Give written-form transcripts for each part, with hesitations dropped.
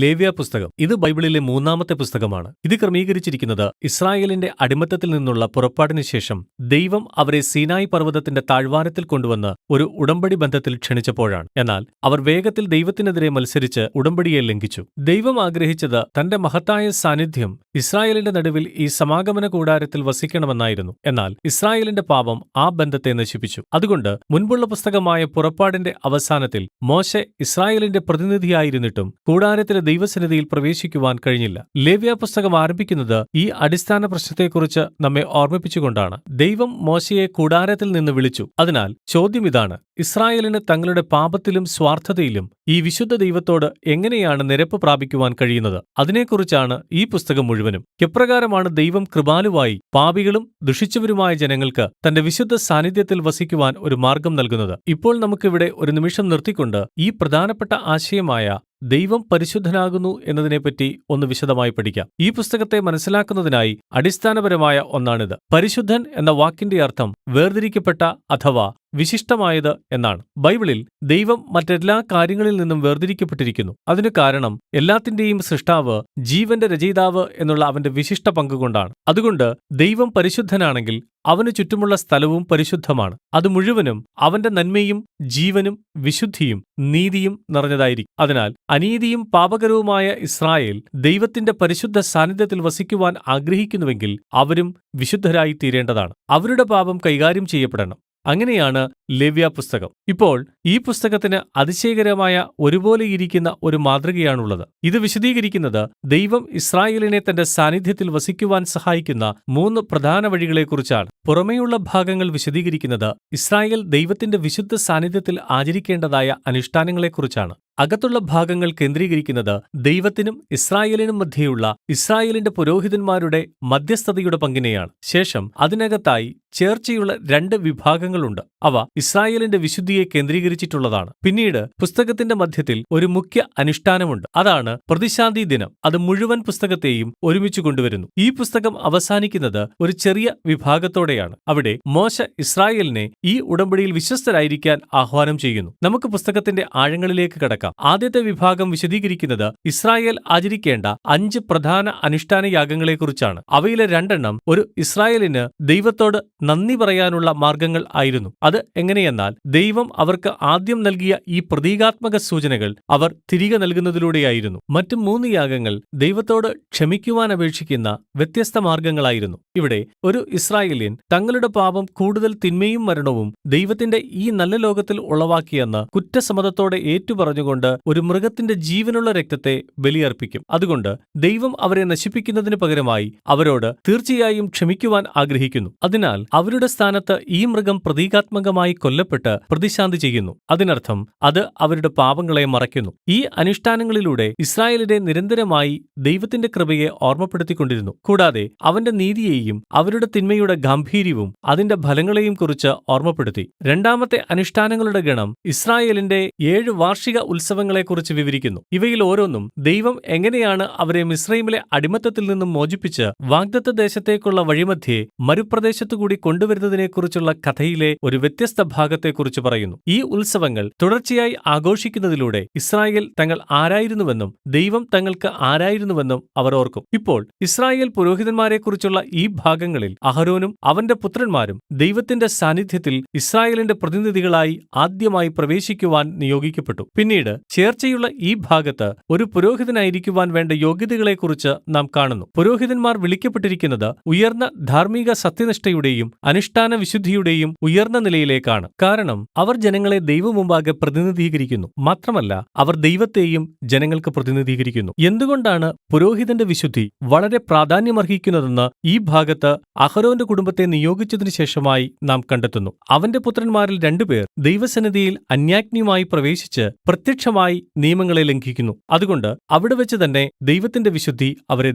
ലേവ്യാപുസ്തകം. ഇത് ബൈബിളിലെ മൂന്നാമത്തെ പുസ്തകമാണ്. ഇത് ക്രമീകരിച്ചിരിക്കുന്നത് ഇസ്രായേലിന്റെ അടിമത്തത്തിൽ നിന്നുള്ള പുറപ്പാടിനു ശേഷം ദൈവം അവരെ സീനായി പർവ്വതത്തിന്റെ താഴ്വാരത്തിൽ കൊണ്ടുവന്ന് ഒരു ഉടമ്പടി ബന്ധത്തിൽ ക്ഷണിച്ചപ്പോഴാണ്. എന്നാൽ അവർ വേഗത്തിൽ ദൈവത്തിനെതിരെ മത്സരിച്ച് ഉടമ്പടിയെ ലംഘിച്ചു. ദൈവം ആഗ്രഹിച്ചത് തന്റെ മഹത്തായ സാന്നിധ്യം ഇസ്രായേലിന്റെ നടുവിൽ ഈ സമാഗമന കൂടാരത്തിൽ വസിക്കണമെന്നായിരുന്നു. എന്നാൽ ഇസ്രായേലിന്റെ പാപം ആ ബന്ധത്തെ നശിപ്പിച്ചു. അതുകൊണ്ട് മുൻപുള്ള പുസ്തകമായ പുറപ്പാടിന്റെ അവസാനത്തിൽ മോശെ ഇസ്രായേലിന്റെ പ്രതിനിധിയായിരുന്നിട്ടും കൂടാരത്തിലെ ദൈവസന്നിധിയിൽ പ്രവേശിക്കുവാൻ കഴിഞ്ഞില്ല. ലേവ്യാപുസ്തകം ആരംഭിക്കുന്നത് ഈ അടിസ്ഥാന പ്രശ്നത്തെക്കുറിച്ച് നമ്മെ ഓർമ്മിപ്പിച്ചുകൊണ്ടാണ്. ദൈവം മോശയെ കൂടാരത്തിൽ നിന്ന് വിളിച്ചു. അതിനാൽ ചോദ്യം ഇതാണ്: ഇസ്രായേലിന് തങ്ങളുടെ പാപത്തിലും സ്വാർത്ഥതയിലും ഈ വിശുദ്ധ ദൈവത്തോട് എങ്ങനെയാണ് നിരപ്പ് പ്രാപിക്കുവാൻ കഴിയുന്നത്? അതിനെക്കുറിച്ചാണ് ഈ പുസ്തകം മുഴുവനും. എപ്രകാരമാണ് ദൈവം കൃപാലുവായി പാപികളും ദുഷിച്ചവരുമായ ജനങ്ങൾക്ക് തന്റെ വിശുദ്ധ സാന്നിധ്യത്തിൽ വസിക്കുവാൻ ഒരു മാർഗം നൽകുന്നത്? ഇപ്പോൾ നമുക്കിവിടെ ഒരു നിമിഷം നിർത്തിക്കൊണ്ട് ഈ പ്രധാനപ്പെട്ട ആശയമായ ദൈവം പരിശുദ്ധനാകുന്നു എന്നതിനെപ്പറ്റി ഒന്ന് വിശദമായി പഠിക്കാം. ഈ പുസ്തകത്തെ മനസ്സിലാക്കുന്നതിനായി അടിസ്ഥാനപരമായ ഒന്നാണിത്. പരിശുദ്ധൻ എന്ന വാക്കിന്റെ അർത്ഥം വേർതിരിക്കപ്പെട്ട അഥവാ വിശിഷ്ടമായത് എന്നാണ്. ബൈബിളിൽ ദൈവം മറ്റെല്ലാ കാര്യങ്ങളിൽ നിന്നും വേർതിരിക്കപ്പെട്ടിരിക്കുന്നു. അതിനു കാരണം എല്ലാത്തിന്റെയും സൃഷ്ടാവ്, ജീവന്റെ രചയിതാവ് എന്നുള്ള അവന്റെ വിശിഷ്ട പങ്കുകൊണ്ടാണ്. അതുകൊണ്ട് ദൈവം പരിശുദ്ധനാണെങ്കിൽ അവന് ചുറ്റുമുള്ള സ്ഥലവും പരിശുദ്ധമാണ്. അത് മുഴുവനും അവന്റെ നന്മയും ജീവനും വിശുദ്ധിയും നീതിയും നിറഞ്ഞതായിരിക്കും. അതിനാൽ അനീതിയും പാപകരവുമായ ഇസ്രായേൽ ദൈവത്തിന്റെ പരിശുദ്ധ സാന്നിധ്യത്തിൽ വസിക്കുവാൻ ആഗ്രഹിക്കുന്നുവെങ്കിൽ അവരും വിശുദ്ധരായി തീരേണ്ടതാണ്. അവരുടെ പാപം കൈകാര്യം ചെയ്യപ്പെടണം. അങ്ങനെയാണ് ലേവ്യാപുസ്തകം. ഇപ്പോൾ ഈ പുസ്തകത്തിന് അതിശയകരമായ ഒരുപോലെയിരിക്കുന്ന ഒരു മാതൃകയാണുള്ളത്. ഇത് വിശദീകരിക്കുന്നത് ദൈവം ഇസ്രായേലിനെ തന്റെ സാന്നിധ്യത്തിൽ വസിക്കുവാൻ സഹായിക്കുന്ന 3 പ്രധാന വഴികളെക്കുറിച്ചാണ്. പുറമേയുള്ള ഭാഗങ്ങൾ വിശദീകരിക്കുന്നത് ഇസ്രായേൽ ദൈവത്തിന്റെ വിശുദ്ധ സാന്നിധ്യത്തിൽ ആചരിക്കേണ്ടതായ അനുഷ്ഠാനങ്ങളെക്കുറിച്ചാണ്. അകത്തുള്ള ഭാഗങ്ങൾ കേന്ദ്രീകരിക്കുന്നത് ദൈവത്തിനും ഇസ്രായേലിനും മധ്യേയുള്ള ഇസ്രായേലിന്റെ പുരോഹിതന്മാരുടെ മധ്യസ്ഥതയുടെ പങ്കിനെയാണ്. ശേഷം അതിനകത്തായി ചേർച്ചയുള്ള 2 വിഭാഗങ്ങളുണ്ട്. അവ ഇസ്രായേലിന്റെ വിശുദ്ധിയെ കേന്ദ്രീകരിച്ചിട്ടുള്ളതാണ്. പിന്നീട് പുസ്തകത്തിന്റെ മധ്യത്തിൽ ഒരു മുഖ്യ അനുഷ്ഠാനമുണ്ട്. അതാണ് പ്രതിശാന്തി ദിനം. അത് മുഴുവൻ പുസ്തകത്തെയും ഒരുമിച്ച് കൊണ്ടുവരുന്നു. ഈ പുസ്തകം അവസാനിക്കുന്നത് ഒരു ചെറിയ വിഭാഗത്തോടെയാണ്. അവിടെ മോശ ഇസ്രായേലിനെ ഈ ഉടമ്പടിയിൽ വിശ്വസ്തരായിരിക്കാൻ ആഹ്വാനം ചെയ്യുന്നു. നമുക്ക് പുസ്തകത്തിന്റെ ആഴങ്ങളിലേക്ക് കടക്കാം. ആദ്യത്തെ വിഭാഗം വിശദീകരിക്കുന്നത് ഇസ്രായേൽ ആചരിക്കേണ്ട 5 പ്രധാന അനുഷ്ഠാന യാഗങ്ങളെക്കുറിച്ചാണ്. അവയിലെ 2 ഒരു ഇസ്രായേലിന് ദൈവത്തോട് നന്ദി പറയാനുള്ള മാർഗങ്ങൾ ആയിരുന്നു. അത് എങ്ങനെയെന്നാൽ ദൈവം അവർക്ക് ആദ്യം നൽകിയ ഈ പ്രതീകാത്മക സൂചനകൾ അവർ തിരികെ നൽകുന്നതിലൂടെയായിരുന്നു. മറ്റു 3 യാഗങ്ങൾ ദൈവത്തോട് ക്ഷമിക്കുവാൻ അപേക്ഷിക്കുന്ന വ്യത്യസ്ത മാർഗങ്ങളായിരുന്നു. ഇവിടെ ഒരു ഇസ്രായേല്യൻ തങ്ങളുടെ പാപം കൂടുതൽ തിന്മയും മരണവും ദൈവത്തിന്റെ ഈ നല്ല ലോകത്തിൽ ഉളവാക്കിയെന്ന് കുറ്റസമ്മതത്തോടെ ഏറ്റുപറഞ്ഞുകൊണ്ട് ഒരു മൃഗത്തിന്റെ ജീവനുള്ള രക്തത്തെ ബലിയർപ്പിക്കും. അതുകൊണ്ട് ദൈവം അവരെ നശിപ്പിക്കുന്നതിന് പകരമായി അവരോട് തീർച്ചയായും ക്ഷമിക്കുവാൻ ആഗ്രഹിക്കുന്നു. അതിനാൽ അവരുടെ സ്ഥാനത്ത് ഈ മൃഗം പ്രതീകാത്മകമായി കൊല്ലപ്പെട്ട് പ്രതിശാന്തി ചെയ്യുന്നു. അതിനർത്ഥം അത് അവരുടെ പാപങ്ങളെ മറയ്ക്കുന്നു. ഈ അനുഷ്ഠാനങ്ങളിലൂടെ ഇസ്രായേലിനെ നിരന്തരമായി ദൈവത്തിന്റെ കൃപയെ ഓർമ്മപ്പെടുത്തിക്കൊണ്ടിരുന്നു. കൂടാതെ അവന്റെ നീതിയെയും അവരുടെ തിന്മയുടെ ഗാംഭീര്യവും അതിന്റെ ഫലങ്ങളെയും കുറിച്ച് ഓർമ്മപ്പെടുത്തി. രണ്ടാമത്തെ അനുഷ്ഠാനങ്ങളുടെ ഗണം ഇസ്രായേലിന്റെ 7 വാർഷിക ഉത്സവങ്ങളെക്കുറിച്ച് വിവരിക്കുന്നു. ഇവയിൽ ഓരോന്നും ദൈവം എങ്ങനെയാണ് അവരെ മിസ്രൈമിലെ അടിമത്തത്തിൽ നിന്നും മോചിപ്പിച്ച് വാഗ്ദത്ത ദേശത്തേക്കുള്ള വഴിമധ്യേ മരുപ്രദേശത്തുകൂടി കൊണ്ടുവരുന്നതിനെക്കുറിച്ചുള്ള കഥയിലെ ഒരു വ്യത്യസ്ത ഭാഗത്തെക്കുറിച്ച് പറയുന്നു. ഈ ഉത്സവങ്ങൾ തുടർച്ചയായി ആഘോഷിക്കുന്നതിലൂടെ ഇസ്രായേൽ തങ്ങൾ ആരായിരുന്നുവെന്നും ദൈവം തങ്ങൾക്ക് ആരായിരുന്നുവെന്നും അവർ ഓർക്കും. ഇപ്പോൾ ഇസ്രായേൽ പുരോഹിതന്മാരെക്കുറിച്ചുള്ള ഈ ഭാഗങ്ങളിൽ അഹരോനും അവന്റെ പുത്രന്മാരും ദൈവത്തിന്റെ സാന്നിധ്യത്തിൽ ഇസ്രായേലിന്റെ പ്രതിനിധികളായി ആദ്യമായി പ്രവേശിക്കുവാൻ നിയോഗിക്കപ്പെട്ടു. പിന്നീട് ചേർച്ചയുള്ള ഈ ഭാഗത്ത് ഒരു പുരോഹിതനായിരിക്കുവാൻ വേണ്ട യോഗ്യതകളെക്കുറിച്ച് നാം കാണുന്നു. പുരോഹിതന്മാർ വിളിക്കപ്പെട്ടിരിക്കുന്നത് ഉയർന്ന ധാർമ്മിക സത്യനിഷ്ഠയുടെയും അനുഷ്ഠാന വിശുദ്ധിയുടെയും ഉയർന്ന നിലയിലേക്കാണ്. കാരണം അവർ ജനങ്ങളെ ദൈവമുമ്പാകെ പ്രതിനിധീകരിക്കുന്നു. മാത്രമല്ല, അവർ ദൈവത്തെയും ജനങ്ങൾക്ക് പ്രതിനിധീകരിക്കുന്നു. എന്തുകൊണ്ടാണ് പുരോഹിതന്റെ വിശുദ്ധി വളരെ പ്രാധാന്യമർഹിക്കുന്നതെന്ന് ഈ ഭാഗത്ത് അഹരോന്റെ കുടുംബത്തെ നിയോഗിച്ചതിനു ശേഷമായി നാം കണ്ടെത്തുന്നു. അവന്റെ പുത്രന്മാരിൽ 2 പേർ ദൈവസന്നിധിയിൽ അന്യാഗ്നിയുമായി പ്രവേശിച്ച് പ്രത്യക്ഷമായി നിയമങ്ങളെ ലംഘിക്കുന്നു. അതുകൊണ്ട് അവിടെ വെച്ച് തന്നെ ദൈവത്തിന്റെ വിശുദ്ധി അവരെ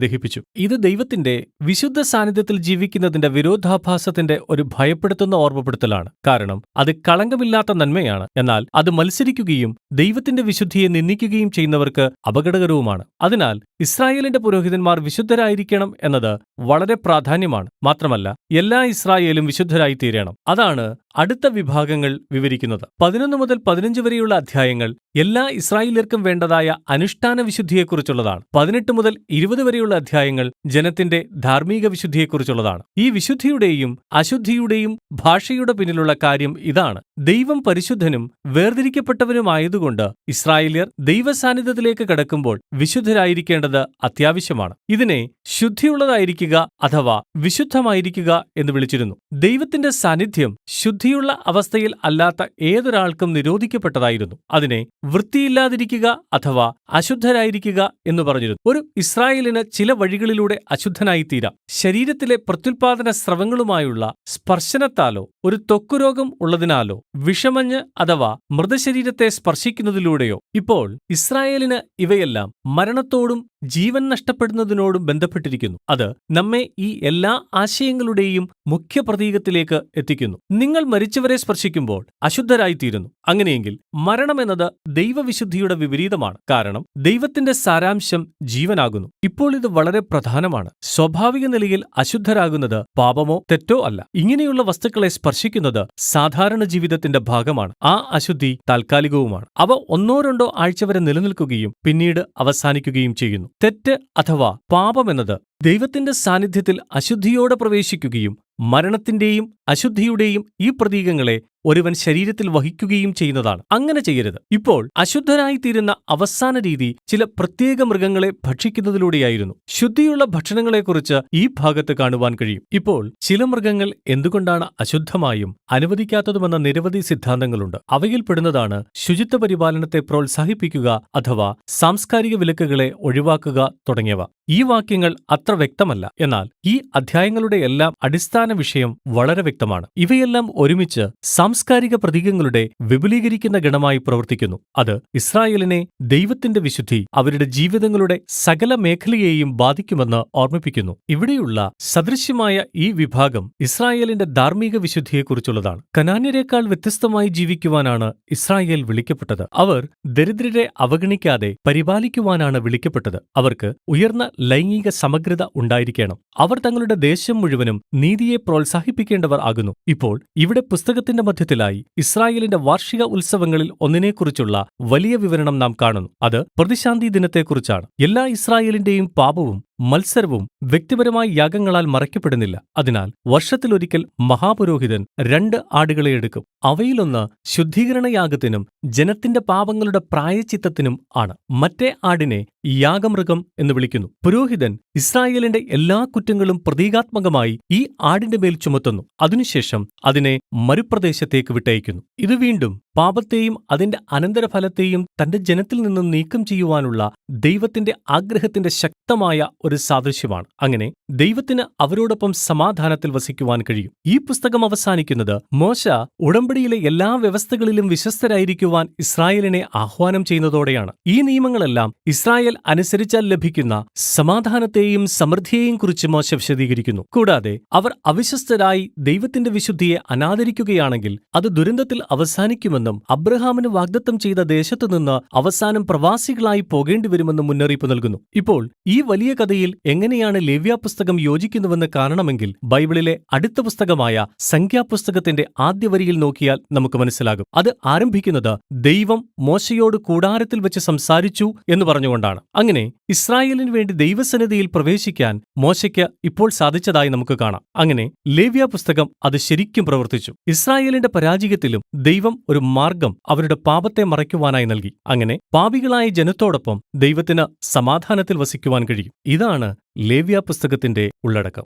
ദഹിപ്പിച്ചു. ഇത് ദൈവത്തിന്റെ വിശുദ്ധ സാന്നിധ്യത്തിൽ ജീവിക്കുന്നതിന്റെ വിരോധാഭാസത്തിന്റെ ഒരു ഭയപ്പെടുത്തുന്ന ഓർമ്മപ്പെടുത്തലാണ്. കാരണം അത് കളങ്കമില്ലാത്ത നന്മയാണ്. എന്നാൽ അത് മത്സരിക്കുകയും ദൈവത്തിന്റെ വിശുദ്ധിയെ നിന്ദിക്കുകയും ചെയ്യുന്നവർക്ക് അപകടകരവുമാണ്. അതിനാൽ ഇസ്രായേലിന്റെ പുരോഹിതന്മാർ വിശുദ്ധരായിരിക്കണം എന്നത് വളരെ പ്രാധാന്യമാണ്. മാത്രമല്ല, എല്ലാ ഇസ്രായേലും വിശുദ്ധരായി തീരണം. അതാണ് അടുത്ത വിഭാഗങ്ങൾ വിവരിക്കുന്നത്. 11 മുതൽ 15 വരെയുള്ള അധ്യായങ്ങൾ എല്ലാ ഇസ്രായേല്യർക്കും വേണ്ടതായ അനുഷ്ഠാന വിശുദ്ധിയെക്കുറിച്ചുള്ളതാണ്. 18 മുതൽ 20 വരെയുള്ള അധ്യായങ്ങൾ ജനത്തിന്റെ ധാർമ്മിക വിശുദ്ധിയെക്കുറിച്ചുള്ളതാണ്. ഈ വിശുദ്ധിയുടെയും അശുദ്ധിയുടെയും ഭാഷയുടെ പിന്നിലുള്ള കാര്യം ഇതാണ്: ദൈവം പരിശുദ്ധനും വേർതിരിക്കപ്പെട്ടവനുമായതുകൊണ്ട് ഇസ്രായേല്യർ ദൈവസാന്നിധ്യത്തിലേക്ക് കടക്കുമ്പോൾ വിശുദ്ധരായിരിക്കേണ്ടത് അത്യാവശ്യമാണ്. ഇതിനെ ശുദ്ധിയുള്ളതായിരിക്കുക അഥവാ വിശുദ്ധമായിരിക്കുക എന്ന് വിളിച്ചിരുന്നു. ദൈവത്തിന്റെ സാന്നിധ്യം ശുദ്ധിയുള്ള അവസ്ഥയിൽ അല്ലാത്ത ഏതൊരാൾക്കും നിരോധിക്കപ്പെട്ടതായിരുന്നു. അതിനെ വൃത്തിയില്ലാതിരിക്കുക അഥവാ അശുദ്ധരായിരിക്കുക എന്ന് പറഞ്ഞിരുന്നു. ഒരു ഇസ്രായേലിന് ചില വഴികളിലൂടെ അശുദ്ധനായിത്തീരാം. ശരീരത്തിലെ പ്രത്യുൽപാദന സ്രവങ്ങളുമായുള്ള സ്പർശനത്താലോ ഒരു ത്വക്കുരോഗം ഉള്ളതിനാലോ വിഷമഞ്ഞ് അഥവാ മൃതശരീരത്തെ സ്പർശിക്കുന്നതിലൂടെയോ. ഇപ്പോൾ ഇസ്രായേലിന് ഇവയെല്ലാം മരണത്തോടും ജീവൻ നഷ്ടപ്പെടുന്നതിനോടും ബന്ധപ്പെട്ടിരിക്കുന്നു. അത് നമ്മെ ഈ എല്ലാ ആശയങ്ങളുടെയും മുഖ്യ പ്രതീകത്തിലേക്ക് എത്തിക്കുന്നു. നിങ്ങൾ മരിച്ചവരെ സ്പർശിക്കുമ്പോൾ അശുദ്ധരായിത്തീരുന്നു. അങ്ങനെയെങ്കിൽ മരണമെന്നത് ദൈവവിശുദ്ധിയുടെ വിപരീതമാണ്. കാരണം ദൈവത്തിന്റെ സാരാംശം ജീവനാകുന്നു. ഇപ്പോൾ ഇത് വളരെ പ്രധാനമാണ്. സ്വാഭാവിക നിലയിൽ അശുദ്ധരാകുന്നത് പാപമോ തെറ്റോ അല്ല. ഇങ്ങനെയുള്ള വസ്തുക്കളെ സ്പർശിക്കുന്നത് സാധാരണ ജീവിതത്തിന്റെ ഭാഗമാണ്. ആ അശുദ്ധി താൽക്കാലികവുമാണ്. അവ 1-2 ആഴ്ച വരെ നിലനിൽക്കുകയും പിന്നീട് അവസാനിക്കുകയും ചെയ്യുന്നു. തെറ്റ് അഥവാ പാപമെന്നത് ദൈവത്തിന്റെ സാന്നിധ്യത്തിൽ അശുദ്ധിയോടെ പ്രവേശിക്കുകയും മരണത്തിന്റെയും അശുദ്ധിയുടെയും ഈ പ്രതീകങ്ങളെ ഒരുവൻ ശരീരത്തിൽ വഹിക്കുകയും ചെയ്യുന്നതാണ്. അങ്ങനെ ചെയ്യരുത്. ഇപ്പോൾ അശുദ്ധരായിത്തീരുന്ന അവസാന രീതി ചില പ്രത്യേക മൃഗങ്ങളെ ഭക്ഷിക്കുന്നതിലൂടെയായിരുന്നു. ശുദ്ധിയുള്ള ഭക്ഷണങ്ങളെക്കുറിച്ച് ഈ ഭാഗത്ത് കാണുവാൻ കഴിയും. ഇപ്പോൾ ചില മൃഗങ്ങൾ എന്തുകൊണ്ടാണ് അശുദ്ധമായും അനുവദിക്കാത്തതുമെന്ന നിരവധി സിദ്ധാന്തങ്ങളുണ്ട്. അവയിൽപ്പെടുന്നതാണ് ശുചിത്വ പരിപാലനത്തെ പ്രോത്സാഹിപ്പിക്കുക അഥവാ സാംസ്കാരിക വിലക്കുകളെ ഒഴിവാക്കുക തുടങ്ങിയവ. ഈ വാക്യങ്ങൾ അത്ര വ്യക്തമല്ല. എന്നാൽ ഈ അധ്യായങ്ങളുടെ എല്ലാം അടിസ്ഥാന വിഷയം വളരെ വ്യക്തമാണ്. ഇവയെല്ലാം ഒരുമിച്ച് സാംസ്കാരിക പ്രതീകങ്ങളുടെ വിപുലീകരിക്കുന്ന ഗണമായി പ്രവർത്തിക്കുന്നു. അത് ഇസ്രായേലിനെ ദൈവത്തിന്റെ വിശുദ്ധി അവരുടെ ജീവിതങ്ങളുടെ സകല മേഖലയെയും ബാധിക്കുമെന്ന് ഓർമ്മിപ്പിക്കുന്നു. ഇവിടെയുള്ള സദൃശ്യമായ ഈ വിഭാഗം ഇസ്രായേലിന്റെ ധാർമ്മിക വിശുദ്ധിയെക്കുറിച്ചുള്ളതാണ്. കനാന്യരെക്കാൾ വ്യത്യസ്തമായി ജീവിക്കുവാനാണ് ഇസ്രായേൽ വിളിക്കപ്പെട്ടത്. അവർ ദരിദ്രരെ അവഗണിക്കാതെ പരിപാലിക്കുവാനാണ് വിളിക്കപ്പെട്ടത്. അവർക്ക് ഉയർന്ന ലൈംഗിക സമഗ്രത ഉണ്ടായിരിക്കണം. അവർ തങ്ങളുടെ ദേശം മുഴുവനും നീതിയെ പ്രോത്സാഹിപ്പിക്കേണ്ടവർ ആകുന്നു. ഇപ്പോൾ ഇവിടെ പുസ്തകത്തിന്റെ മധ്യത്തിലായി ഇസ്രായേലിന്റെ വാർഷിക ഉത്സവങ്ങളിൽ ഒന്നിനെക്കുറിച്ചുള്ള വലിയ വിവരണം നാം കാണുന്നു. അത് പ്രതിശാന്തി ദിനത്തെക്കുറിച്ചാണ്. എല്ലാ ഇസ്രായേലിന്റെയും പാപവും മത്സരവും വ്യക്തിപരമായ യാഗങ്ങളാൽ മറയ്ക്കപ്പെടുന്നില്ല. അതിനാൽ വർഷത്തിലൊരിക്കൽ മഹാപുരോഹിതൻ 2 ആടുകളെ എടുക്കും. അവയിലൊന്ന് ശുദ്ധീകരണയാഗത്തിനും ജനത്തിന്റെ പാപങ്ങളുടെ പ്രായശ്ചിത്തത്തിനും ആണ്. മറ്റേ ആടിനെ യാഗമൃഗം എന്ന് വിളിക്കുന്നു. പുരോഹിതൻ ഇസ്രായേലിന്റെ എല്ലാ കുറ്റങ്ങളും പ്രതീകാത്മകമായി ഈ ആടിന്റെ മേൽ ചുമത്തുന്നു. അതിനുശേഷം അതിനെ മരുപ്രദേശത്തേക്ക് വിട്ടയക്കുന്നു. ഇത് വീണ്ടും പാപത്തെയും അതിന്റെ അനന്തരഫലത്തെയും തന്റെ ജനത്തിൽ നിന്നും നീക്കം ചെയ്യുവാനുള്ള ദൈവത്തിന്റെ ആഗ്രഹത്തിന്റെ ശക്തമായ ഒരു സാദൃശ്യമാണ്. അങ്ങനെ ദൈവത്തിന് അവരോടൊപ്പം സമാധാനത്തിൽ വസിക്കുവാൻ കഴിയും. ഈ പുസ്തകം അവസാനിക്കുന്നത് മോശ ഉടമ്പടിയിലെ എല്ലാ വ്യവസ്ഥകളിലും വിശ്വസ്തരായിരിക്കുവാൻ ഇസ്രായേലിനെ ആഹ്വാനം ചെയ്യുന്നതോടെയാണ്. ഈ നിയമങ്ങളെല്ലാം ഇസ്രായേൽ അനുസരിച്ചാൽ ലഭിക്കുന്ന സമാധാനത്തെയും സമൃദ്ധിയെയും കുറിച്ച് മോശ വിശദീകരിക്കുന്നു. കൂടാതെ അവർ അവിശ്വസ്തരായി ദൈവത്തിന്റെ വിശുദ്ധിയെ അനാദരിക്കുകയാണെങ്കിൽ അത് ദുരന്തത്തിൽ അവസാനിക്കുമെന്നും അബ്രഹാമിന് വാഗ്ദത്തം ചെയ്ത ദേശത്തുനിന്ന് അവസാനം പ്രവാസികളായി പോകേണ്ടിവരുമെന്നും മുന്നറിയിപ്പ് നൽകുന്നു. ഇപ്പോൾ ഈ വലിയ കഥയിൽ എങ്ങനെയാണ് ലേവ്യാപുസ്തകം യോജിക്കുന്നുവെന്ന് കാണണമെങ്കിൽ ബൈബിളിലെ അടുത്ത പുസ്തകമായ സംഖ്യാപുസ്തകത്തിന്റെ ആദ്യ വരിയിൽ നോക്കിയാൽ നമുക്ക് മനസ്സിലാകും. അത് ആരംഭിക്കുന്നത് ദൈവം മോശയോട് കൂടാരത്തിൽ വെച്ച് സംസാരിച്ചു എന്ന് പറഞ്ഞുകൊണ്ടാണ്. അങ്ങനെ ഇസ്രായേലിന് വേണ്ടി ദൈവസന്നിധിയിൽ പ്രവേശിക്കാൻ മോശയ്ക്ക് ഇപ്പോൾ സാധിച്ചതായി നമുക്ക് കാണാം. അങ്ങനെ ലേവ്യാപുസ്തകം അത് ശരിക്കും പ്രവർത്തിച്ചു. ഇസ്രായേലിന്റെ പരാജയത്തിലും ദൈവം ഒരു മാർഗം അവരുടെ പാപത്തെ മറയ്ക്കുവാനായി നൽകി. അങ്ങനെ പാപികളായ ജനത്തോടൊപ്പം ദൈവത്തിന് സമാധാനത്തിൽ വസിക്കുവാൻ കഴിയും. ഇതാണ് ലേവ്യാപുസ്തകത്തിന്റെ ഉള്ളടക്കം.